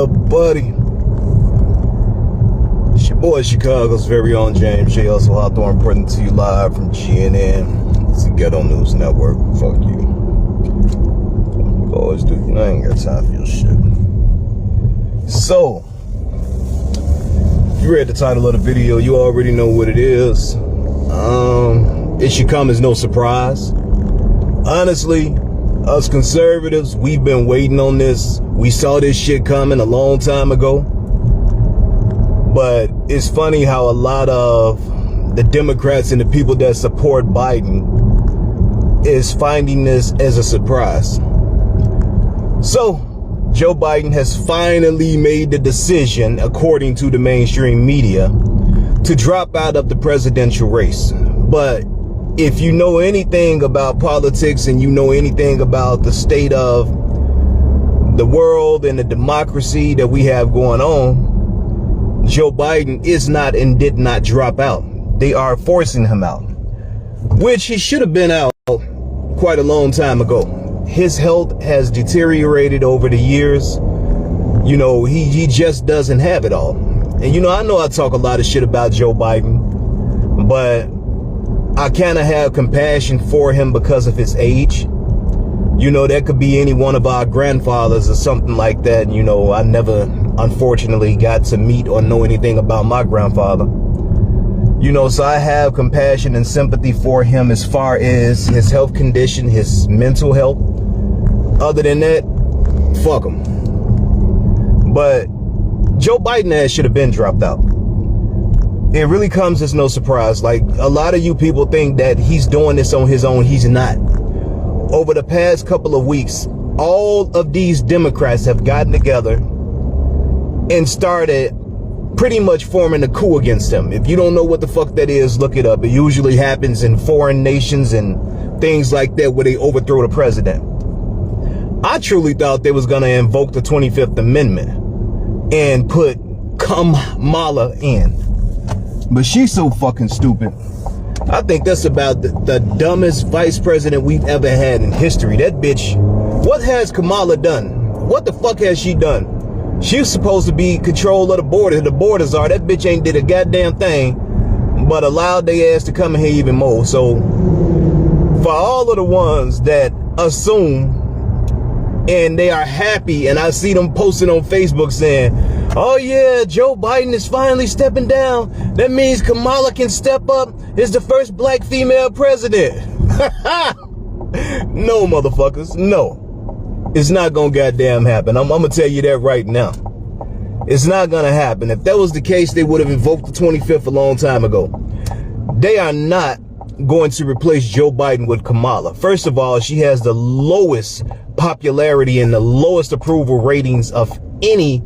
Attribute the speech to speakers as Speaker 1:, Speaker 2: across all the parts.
Speaker 1: up, buddy? It's your boy, Chicago's very own James J. Also Hawthorne, reporting to you live from GNN. It's the Ghetto News Network. Fuck you. You always do. I ain't got time for your shit. So, if you read the title of the video, you already know what it is. It should come as no surprise. Honestly, us conservatives, we've been waiting on this. We saw this shit coming a long time ago. But it's funny how a lot of the Democrats and the people that support Biden is finding this as a surprise. So, Joe Biden has finally made the decision, according to the mainstream media, to drop out of the presidential race. But if you know anything about politics and you know anything about the state of the world and the democracy that we have going on, Joe Biden is not and did not drop out. They are forcing him out, which he should have been out quite a long time ago. His health has deteriorated over the years. You know, he just doesn't have it all. And you know I talk a lot of shit about Joe Biden, but I kind of have compassion for him because of his age. You know, that could be any one of our grandfathers or something like that. You know, I never, unfortunately, got to meet or know anything about my grandfather. You know, so I have compassion and sympathy for him as far as his health condition, his mental health. Other than that, fuck him. But Joe Biden ass should have been dropped out. It really comes as no surprise. Like, a lot of you people think that he's doing this on his own. He's not. Over the past couple of weeks, all of these Democrats have gotten together and started pretty much forming a coup against him. If you don't know what the fuck that is, look it up. It usually happens in foreign nations and things like that where they overthrow the president. I truly thought they was going to invoke the 25th Amendment and put Kamala in. But she's so fucking stupid. I think that's about the dumbest vice president we've ever had in history. That bitch, what has Kamala done? What the fuck has she done? She was supposed to be control of the border. The borders are. That bitch ain't did a goddamn thing but allowed their ass to come in here even more. So, for all of the ones that assume and they are happy, and I see them posting on Facebook saying, oh yeah, Joe Biden is finally stepping down. That means Kamala can step up as the first black female president. No, motherfuckers, no. It's not gonna goddamn happen. I'm gonna tell you that right now. It's not gonna happen. If that was the case, they would have invoked the 25th a long time ago. They are not going to replace Joe Biden with Kamala. First of all, she has the lowest popularity and the lowest approval ratings of any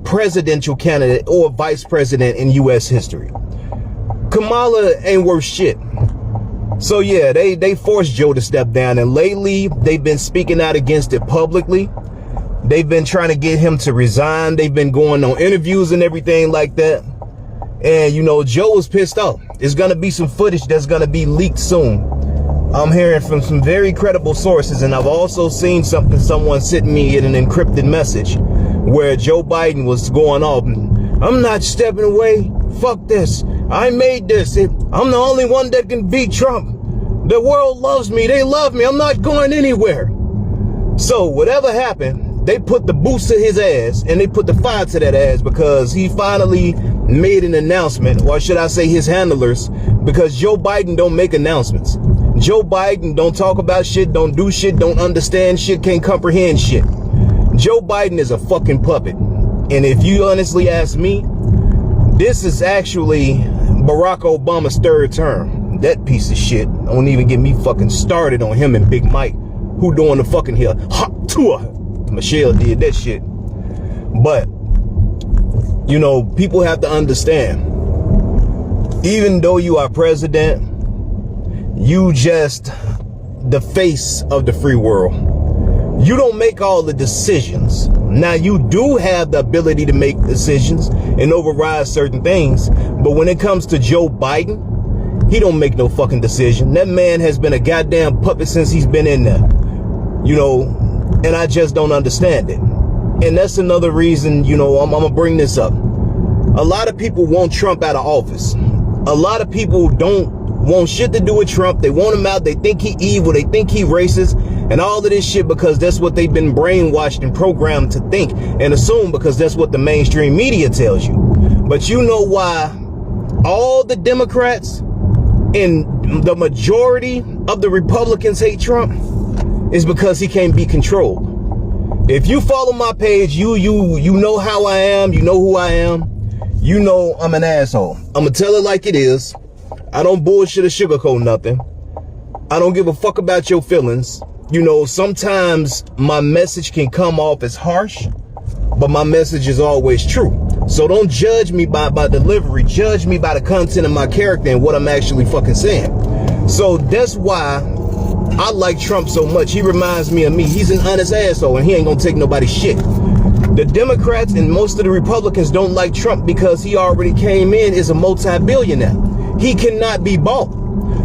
Speaker 1: presidential candidate or vice president in U.S. history. Kamala ain't worth shit. So yeah, they forced Joe to step down, and lately they've been speaking out against it publicly. They've been trying to get him to resign. They've been going on interviews and everything like that. And you know, Joe is pissed off. There's gonna be some footage that's gonna be leaked soon. I'm hearing from some very credible sources, and I've also seen someone sent me in an encrypted message where Joe Biden was going off. I'm not stepping away. Fuck this. I made this. I'm the only one that can beat Trump. The world loves me. They love me. I'm not going anywhere. So whatever happened, they put the boost to his ass and they put the fire to that ass because he finally made an announcement, or should I say his handlers, because Joe Biden don't make announcements. Joe Biden don't talk about shit, don't do shit, don't understand shit, can't comprehend shit. Joe Biden is a fucking puppet. And if you honestly ask me, this is actually Barack Obama's third term. That piece of shit. Don't even get me fucking started on him and Big Mike, who doing the fucking here hot tour. Michelle did that shit. But, you know, people have to understand, even though you are president, you just the face of the free world. You don't make all the decisions. Now, you do have the ability to make decisions and override certain things. But when it comes to Joe Biden, he don't make no fucking decision. That man has been a goddamn puppet since he's been in there. You know, and I just don't understand it. And that's another reason, you know, I'm gonna bring this up. A lot of people want Trump out of office. A lot of people don't want shit to do with Trump. They want him out. They think he evil. They think he racist and all of this shit because that's what they've been brainwashed and programmed to think and assume because that's what the mainstream media tells you. But you know why all the Democrats and the majority of the Republicans hate Trump? Is because he can't be controlled. If you follow my page, you know how I am. You know who I am. You know I'm an asshole. I'm gonna tell it like it is. I don't bullshit or sugarcoat nothing. I don't give a fuck about your feelings. You know, sometimes my message can come off as harsh, but my message is always true. So don't judge me by my delivery. Judge me by the content of my character and what I'm actually fucking saying. So that's why I like Trump so much. He reminds me of me. He's an honest asshole and he ain't gonna take nobody's shit. The Democrats and most of the Republicans don't like Trump because he already came in as a multi-billionaire. He cannot be bought.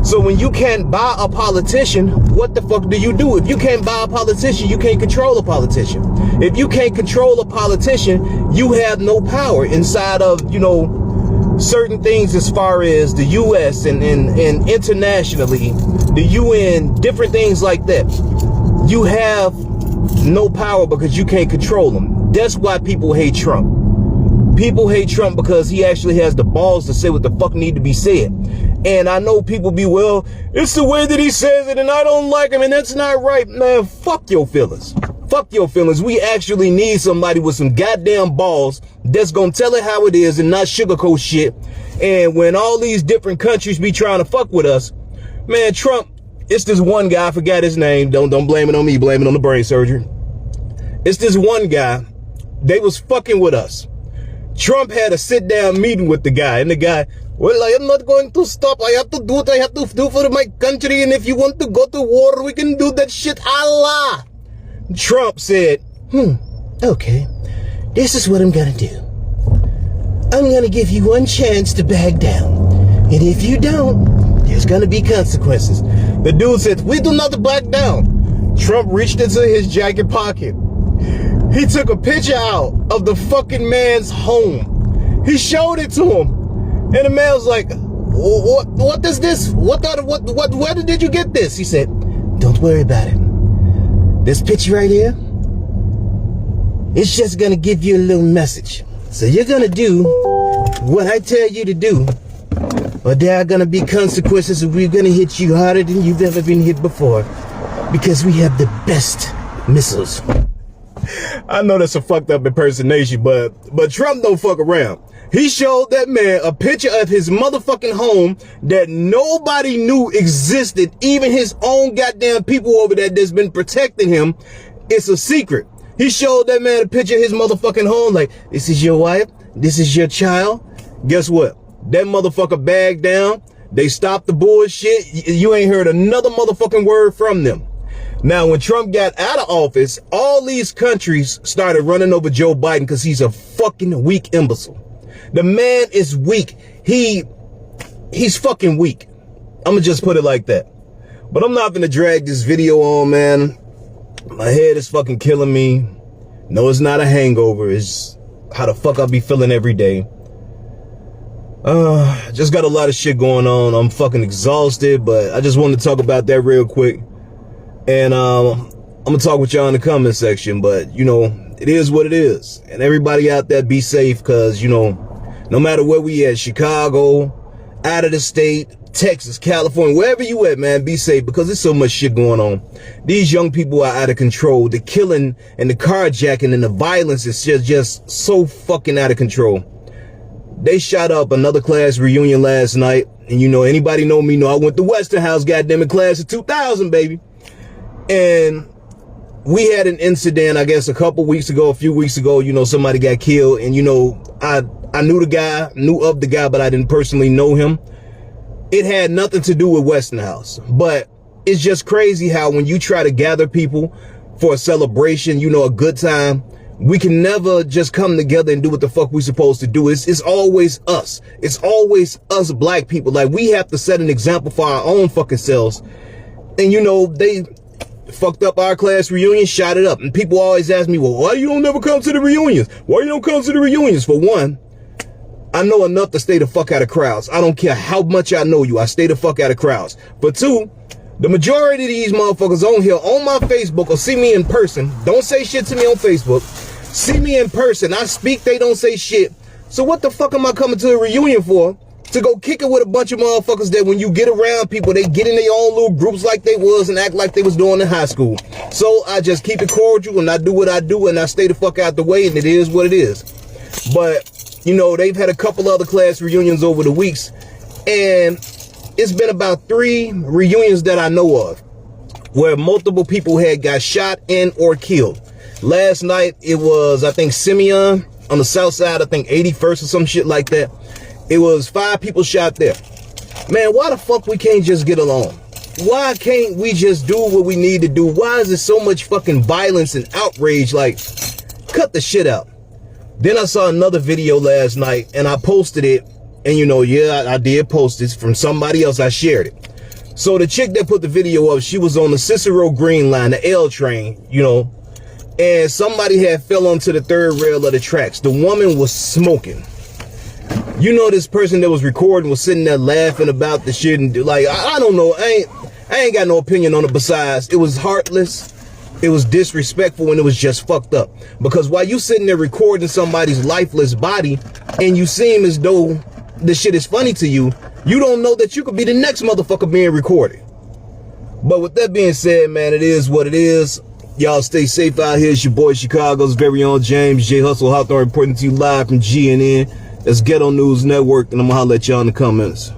Speaker 1: So when you can't buy a politician, what the fuck do you do? If you can't buy a politician, you can't control a politician. If you can't control a politician, you have no power inside of, you know, certain things as far as the U.S. and internationally, the UN, different things like that. You have no power because you can't control them. That's why people hate Trump. People hate Trump because he actually has the balls to say what the fuck need to be said. And I know people be, well, it's the way that he says it and I don't like him and that's not right. Man, fuck your feelings. Fuck your feelings. We actually need somebody with some goddamn balls that's gonna tell it how it is and not sugarcoat shit. And when all these different countries be trying to fuck with us, man, Trump, it's this one guy, I forgot his name. Don't blame it on me, blame it on the brain surgery. It's this one guy. They was fucking with us. Trump had a sit-down meeting with the guy, and the guy, well, I am not going to stop. I have to do what I have to do for my country, and if you want to go to war, we can do that shit. Allah. Trump said, okay, this is what I'm gonna do. I'm gonna give you one chance to back down, and if you don't, there's gonna be consequences. The dude said, we do not back down. Trump reached into his jacket pocket. He took a picture out of the fucking man's home. He showed it to him. And the man was like, what is this? Where did you get this? He said, don't worry about it. This picture right here, it's just gonna give you a little message. So you're gonna do what I tell you to do, or there are gonna be consequences and we're gonna hit you harder than you've ever been hit before because we have the best missiles. I know that's a fucked up impersonation, but Trump don't fuck around. He showed that man a picture of his motherfucking home that nobody knew existed, even his own goddamn people over there that's been protecting him. It's a secret. He showed that man a picture of his motherfucking home like, this is your wife, this is your child. Guess what? That motherfucker bagged down. They stopped the bullshit. You ain't heard another motherfucking word from them. Now, when Trump got out of office, all these countries started running over Joe Biden because he's a fucking weak imbecile. The man is weak. He's fucking weak. I'm gonna just put it like that. But I'm not gonna drag this video on, man. My head is fucking killing me. No, it's not a hangover. It's how the fuck I be feeling every day. Just got a lot of shit going on. I'm fucking exhausted, but I just wanted to talk about that real quick. And I'm gonna talk with y'all in the comment section, but you know, it is what it is. And everybody out there, be safe, cause you know, no matter where we at, Chicago, out of the state, Texas, California, wherever you at, man, be safe because there's so much shit going on. These young people are out of control. The killing and the carjacking and the violence is just so fucking out of control. They shot up another class reunion last night. And you know, anybody know me know I went to Westinghouse, goddamn it, class of 2000, baby. And we had an incident, I guess, a few weeks ago, you know, somebody got killed. And, you know, I knew of the guy, but I didn't personally know him. It had nothing to do with Westinghouse. But it's just crazy how when you try to gather people for a celebration, you know, a good time, we can never just come together and do what the fuck we supposed to do. It's always us. It's always us black people. Like, we have to set an example for our own fucking selves. And, you know, fucked up our class reunion, shot it up. And people always ask me, well, why you don't never come to the reunions? Why you don't come to the reunions? For one, I know enough to stay the fuck out of crowds. I don't care how much I know you. I stay the fuck out of crowds. But two, the majority of these motherfuckers on here, on my Facebook, or see me in person. Don't say shit to me on Facebook. See me in person. I speak, they don't say shit. So what the fuck am I coming to a reunion for? To go kick it with a bunch of motherfuckers that when you get around people, they get in their own little groups like they was and act like they was doing in high school. So I just keep it cordial and I do what I do and I stay the fuck out the way, and it is what it is. But, you know, they've had a couple other class reunions over the weeks, and it's been about 3 reunions that I know of where multiple people had got shot and or killed. Last night, it was, I think, Simeon on the south side, I think 81st or some shit like that. It was 5 people shot there. Man, why the fuck we can't just get along? Why can't we just do what we need to do? Why is there so much fucking violence and outrage? Like, cut the shit out. Then I saw another video last night and I posted it. And you know, yeah, I did post this from somebody else. I shared it. So the chick that put the video up, she was on the Cicero Green line, the L train, you know, and somebody had fell onto the 3rd rail of the tracks. The woman was smoking. You know, this person that was recording was sitting there laughing about the shit and like, I don't know. I ain't got no opinion on it. Besides, it was heartless. It was disrespectful, and it was just fucked up. Because while you sitting there recording somebody's lifeless body and you seem as though the shit is funny to you, you don't know that you could be the next motherfucker being recorded. But with that being said, man, it is what it is. Y'all stay safe out here. It's your boy, Chicago's very own James J. Hustle Hawthorne, reporting to you live from GNN. That's Ghetto News Network, and I'm gonna holler at y'all in the comments.